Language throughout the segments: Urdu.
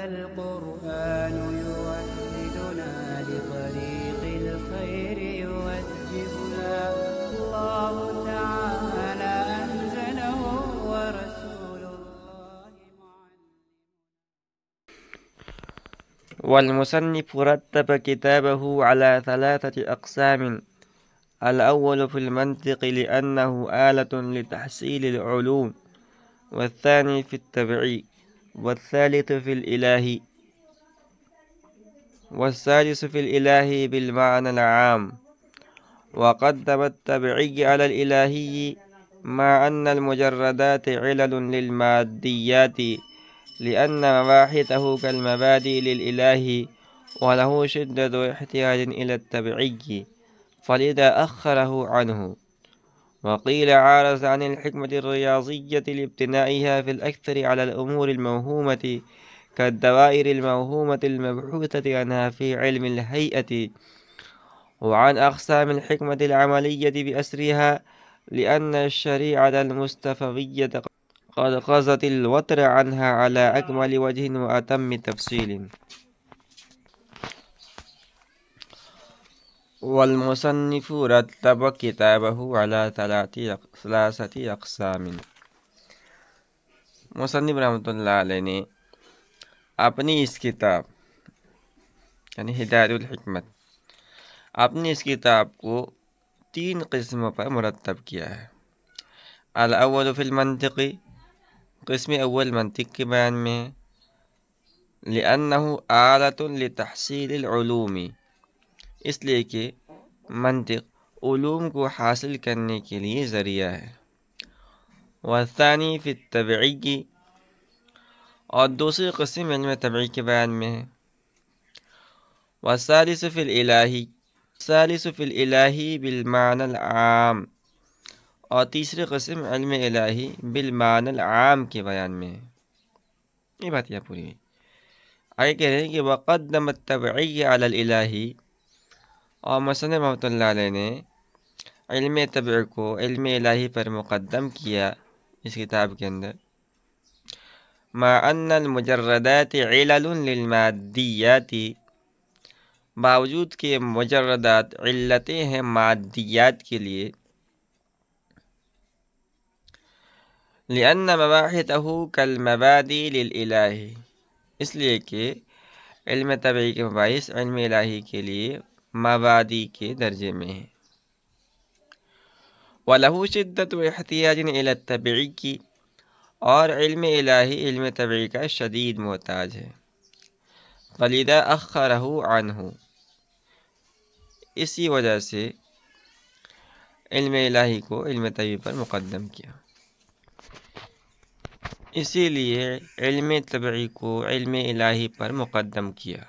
هذا القرآن يوحدنا لطريق الخير يوجهنا. الله تعالى أنزله ورسول الله معلم. والمصنف رتب كتابه على 3 أقسام: الأول في المنطق لأنه آلة لتحصيل العلوم، والثاني في التبعي، والثالث في الإله، والثالث في الإله بالمعنى العام. وقدم التبعي على الإلهي مع أن المجردات علل للماديات، لأن مباحثه كالمبادئ للإله، وله شدة احتياج إلى التبعي، فلذا أخره عنه. وقيل عارض عن الحكمة الرياضية لابتنائها في الأكثر على الأمور الموهومة، كالدوائر الموهومة المبحوثة عنها في علم الهيئة. وعن أقسام الحكمة العملية بأسرها، لأن الشريعة المستفوية قد قضت الوتر عنها على أكمل وجه وأتم تفصيل. والمصنف رتب كتابه على 3 أقسام. مصنف رحمۃ اللہ علیہ نے اپنی اس کتاب یعنی ہدایت الحکمت، اپنی اس کتاب کو 3 قسموں پر مرتب کیا ہے۔ الاول فی المنطق، قسم اول منطق کے بیان میں ہے، لأنه آلۃ لتحصیل العلوم، اس لیے کہ منطق علوم کو حاصل کرنے کے لیے ذریعہ ہے۔ والثانی فی التبعی، اور دوسری قسم علم طبعی کے بیان میں ہے۔ والثالث فی الالہی، الثالث فی الالہی بالمعنی العام، اور تیسری قسم علم الہی بالمعنی العام کے بیان میں ہے۔ یہ بات یہاں پوری ہے۔ آگے کہہ رہے ہیں کہ وقدم التبعی علی الالہی، اور مصنف رحمۃ اللہ علیہ نے علم طبع کو علم الہی پر مقدم کیا اس کتاب کے اندر، مع ان المجردات علل للمادیات، باوجود کہ مجردات علتیں ہیں مادیات کے لیے، لأن مباحثه كالمبادئ للإلہ، اس لیے کہ علم طبعی کے مباحث علم الہی کے لیے مبادئ کے درجے میں ہیں۔ وَلَهُ شِدَّةُ احتیاج إلى التبعی، اور علم الہی علم طبعی کا شدید محتاج ہے۔ فَلِذَا أَخَّرَهُ عَنْهُ، اسی وجہ سے علم الہی کو علم طبعی پر مقدم کیا، اسی لیے علم طبعی کو علم الہی پر مقدم کیا۔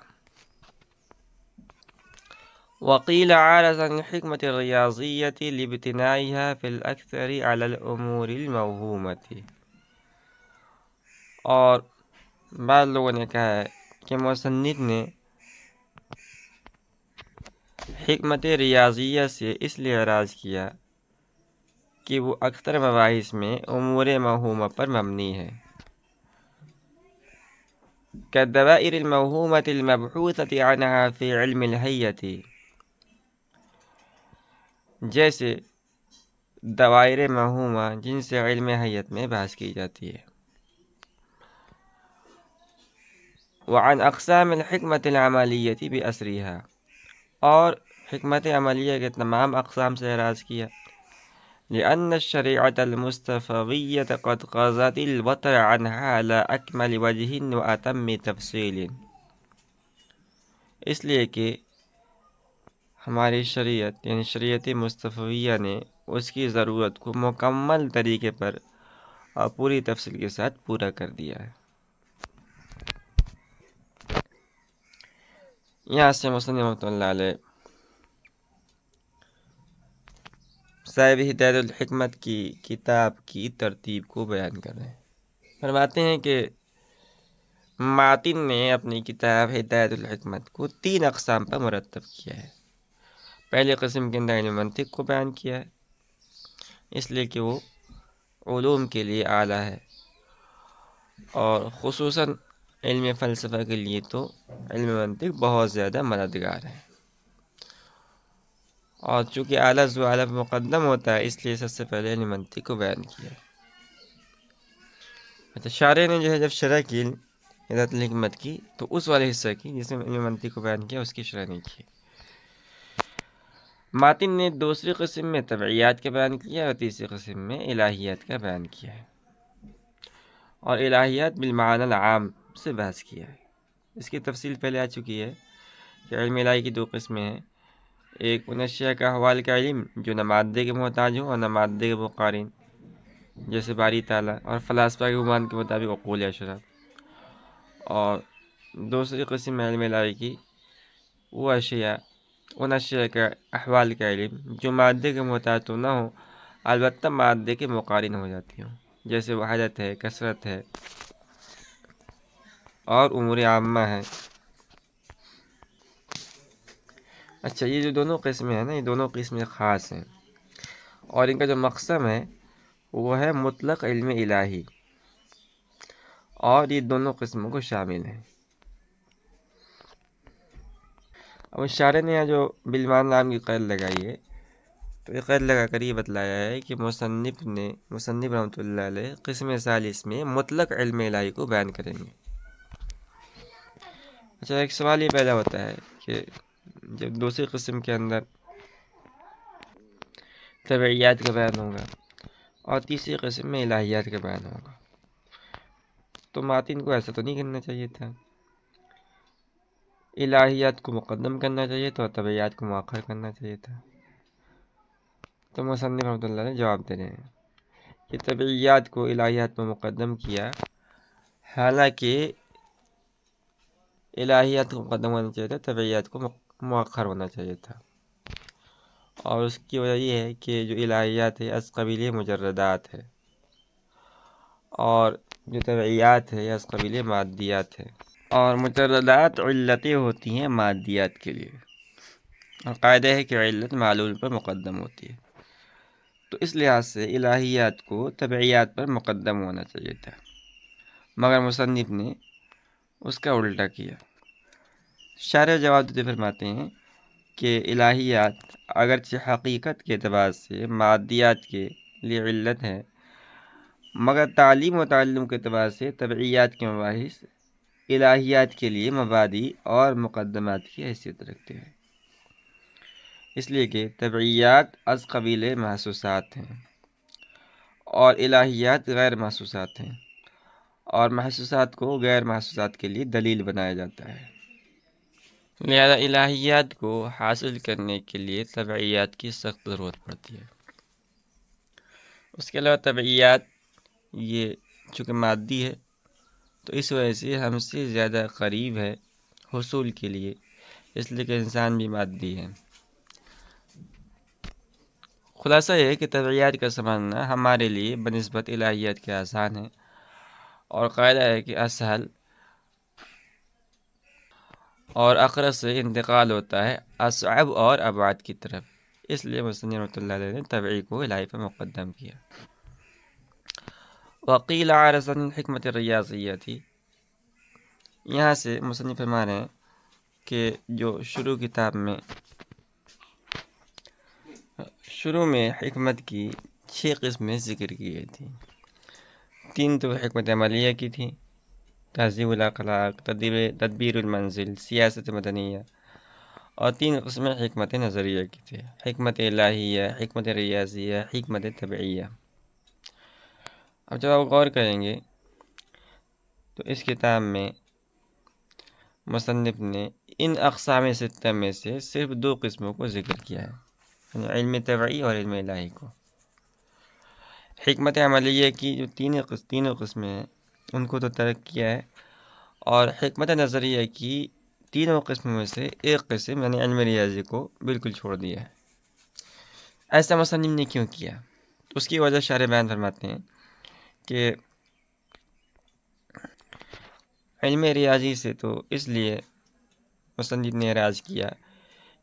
وقیل عارض عن الحکمة الریاضیة لابتنائها في الأكثر على الأمور الموهومة، اور بعض لوگوں نے کہا ہے کہ مصنف نے حکمت ریاضیہ سے اس لیے اعراض کیا کہ وہ اکثر مباحث میں امور موہومہ پر مبنی ہے، كالدوائر الموهومة المبحوثة عنها في علم الهیئة، جیسے دوائر موہومہ جن سے علم ہیئت میں بحث کی جاتی ہے۔ وعن اقسام الحکمت العملیہ بأسرها، اور حکمت عملیہ کے تمام اقسام سے اعراض کیا، لأن الشریعة المستفویة قد قضت الوتر عنها على أكمل وجه وأتم تفصیل، اس لیے کہ ہماری شریعت یعنی شریعت مصطفیہ نے اس کی ضرورت کو مکمل طریقے پر اور پوری تفصیل کے ساتھ پورا کر دیا ہے۔ یہاں سے مصنف رحمۃ اللہ علیہ صاحب ہدایت الحکمت کی کتاب کی ترتیب کو بیان کر رہے ہیں۔ فرماتے ہیں کہ ماتن نے اپنی کتاب ہدایت الحکمت کو 3 اقسام پر مرتب کیا ہے۔ پہلے قسم کے اندر علم منطق کو بیان کیا ہے، اس لیے کہ وہ علوم کے لیے اعلیٰ ہے، اور خصوصاً علم فلسفہ کے لیے تو علم منطق بہت زیادہ مددگار ہے، اور چونکہ اعلیٰ و اعلیٰ پہ مقدم ہوتا ہے اس لیے سب سے پہلے علم منطق کو بیان کیا ہے۔ اچھا، شارح نے جو ہے جب شرح کی ہدایت الحکمت کی تو اس والے حصہ کی جس میں علم منطق کو بیان کیا اس کی شرح نہیں کی۔ ماتن نے دوسری قسم میں تبعیات کا بیان کیا اور تیسری قسم میں الہیات کا بیان کیا ہے، اور الہیات بالمعنی العام سے بحث کیا ہے۔ اس کی تفصیل پہلے آ چکی ہے کہ علم الہی کی دو قسمیں ہیں، ایک ان اشیاء کا احوال کا علم جو نہ مادے کے محتاج ہوں اور نہ مادے کے مقارن، جیسے باری تعالیٰ اور فلاسفہ کے گمان کے مطابق عقول یا شرع، اور دوسری قسم علم الہی کی وہ اشیاء ان اشیاء کا احوال کا علم جو مادے کے محتاج تو نہ ہوں البتہ مادے کے مقارن ہو جاتی ہوں، جیسے وحدت ہے، کثرت ہے اور امور عامہ ہے۔ اچھا، یہ جو دونوں قسمیں ہیں نا، یہ دونوں قسمیں خاص ہیں، اور ان کا جو مقسم ہے وہ ہے مطلق علم الہی، اور یہ دونوں قسموں کو شامل ہیں۔ اب شارح نے یہاں جو بالمعنی العام کی قید لگائی ہے تو یہ قید لگا کر یہ بتلایا ہے کہ مصنف رحمۃ اللہ علیہ قسم ثالث میں مطلق علم الہی کو بیان کریں گے۔ اچھا، ایک سوال یہ پیدا ہوتا ہے کہ جب دوسری قسم کے اندر تبعیات کا بیان ہوگا اور تیسری قسم میں الہیات کا بیان ہوگا تو ماتن کو ایسا تو نہیں کرنا چاہیے تھا، الہیات کو مقدم کرنا چاہیے تھا اور تبعیات کو مؤخر کرنا چاہیے تھا۔ تو مصنف رحمۃ اللہ نے جواب دے رہے ہیں کہ تبعیات کو الہیات میں مقدم کیا، حالانکہ الہیات کو مقدم ہونا چاہیے تھا، تبعیات کو مؤخر ہونا چاہیے تھا، اور اس کی وجہ یہ ہے کہ جو الہیات ہے از قبیل مجردات ہے اور جو تبعیات ہے از قبیل مادیات ہے، اور مجردات علتیں ہوتی ہیں مادیات کے لیے، اور قاعدہ ہے کہ علت معلول پر مقدم ہوتی ہے، تو اس لحاظ سے الہیات کو تبعیات پر مقدم ہونا چاہیے تھا، مگر مصنف نے اس کا الٹا کیا۔ شارح جواب دیتے فرماتے ہیں کہ الہیات اگرچہ حقیقت کے اعتبار سے مادیات کے لیے علت ہے، مگر تعلیم و تعلم کے اعتبار سے تبعیات کے مباحث الہیات کے لیے مبادی اور مقدمات کی حیثیت رکھتے ہیں، اس لیے کہ تبعیات از قبیل محسوسات ہیں اور الہیات غیر محسوسات ہیں، اور محسوسات کو غیر محسوسات کے لیے دلیل بنایا جاتا ہے، لہذا الہیات کو حاصل کرنے کے لیے تبعیات کی سخت ضرورت پڑتی ہے۔ اس کے علاوہ طبعیات یہ چونکہ مادی ہے تو اس وجہ سے ہم سے زیادہ قریب ہے حصول کے لیے، اس لیے کہ انسان بھی مادی ہے۔ خلاصہ یہ ہے کہ طبعیات کا سمجھنا ہمارے لیے بنسبت الہیات کے آسان ہے، اور قاعدہ ہے کہ اسہل اور اقرب سے انتقال ہوتا ہے اصعب اور ابعد کی طرف، اس لیے مصنف رحمۃ اللہ علیہ نے طبعی کو الہی پر مقدم کیا۔ وقیل عارضاً الحکمت الریاضیہ تھی، یہاں سے مصنف فرما رہے ہیں کہ جو شروع میں حکمت کی 6 قسمیں ذکر کی گئی تھیں، 3 تو حکمت عملیہ کی تھی، تہذیب الاخلاق، تدبیر المنزل، سیاست مدنیہ، اور 3 قسمیں حکمت نظریہ کی تھی، حکمت الہیہ، حکمت ریاضیہ، حکمت طبعیہ۔ اب جب آپ غور کریں گے تو اس کتاب میں مصنف نے ان اقسام 6 میں سے صرف 2 قسموں کو ذکر کیا ہے، یعنی علم طبعی اور علم الہی کو۔ حکمت عملیہ کی جو تینوں قسمیں ہیں ان کو تو ترک کیا ہے، اور حکمت نظریہ کی 3 قسموں میں سے ایک قسم یعنی علم ریاضی کو بالکل چھوڑ دیا ہے۔ ایسا مصنف نے کیوں کیا؟ تو اس کی وجہ شارح بیان فرماتے ہیں کہ علم ریاضی سے تو اس لیے مصنف نے اعراض کیا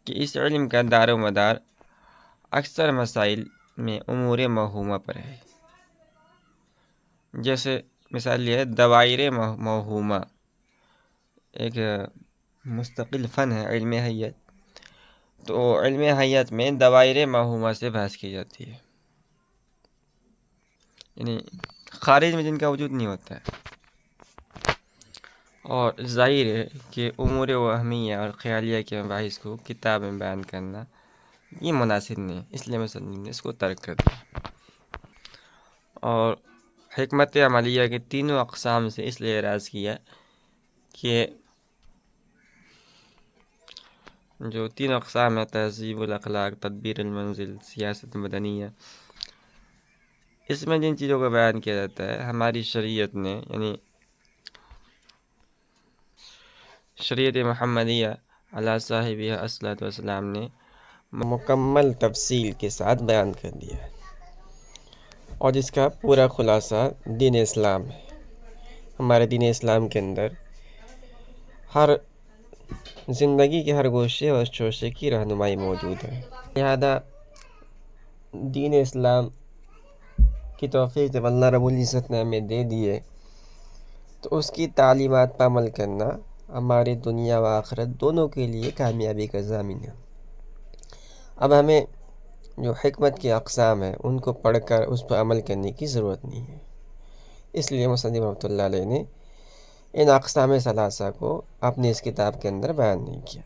کہ اس علم کا دار و مدار اکثر مسائل میں امور موہومہ پر ہے، جیسے مثال یہ ہے دوائر موہومہ، ایک مستقل فن ہے علم حیات. تو علم حیات میں دوائر موہومہ سے بحث کی جاتی ہے، یعنی خارج میں جن کا وجود نہیں ہوتا ہے. اور ظاہر ہے کہ امور وہمیہ اور خیالیہ کے مباحث کو کتاب میں بیان کرنا یہ مناسب نہیں، اس لیے مصنف نے اس کو ترک کر دیا. اور حکمت عملیہ کے تینوں اقسام سے اس لیے اعراض کیا کہ جو تین اقسام ہیں، تہذیب الاخلاق، تدبیر المنزل، سیاست مدنیہ، اس میں جن چیزوں کا بیان کیا جاتا ہے ہماری شریعت نے، یعنی شریعت محمدیہ علی صاحبہ الصلاۃ والسلام نے مکمل تفصیل کے ساتھ بیان کر دیا ہے، اور جس کا پورا خلاصہ دین اسلام ہے. ہمارے دین اسلام کے اندر ہر زندگی کے ہر گوشے اور شوشے کی رہنمائی موجود ہے. لہذا دین اسلام کی توفیق جب اللہ رب العزت نے ہمیں دے دیے تو اس کی تعلیمات پر عمل کرنا ہماری دنیا و آخرت دونوں کے لیے کامیابی کا ضامن ہے. اب ہمیں جو حکمت کی اقسام ہیں ان کو پڑھ کر اس پر عمل کرنے کی ضرورت نہیں ہے، اس لیے مصنف رحمۃ اللہ علیہ نے ان اقسام ثلاثہ کو اپنی اس کتاب کے اندر بیان نہیں کیا.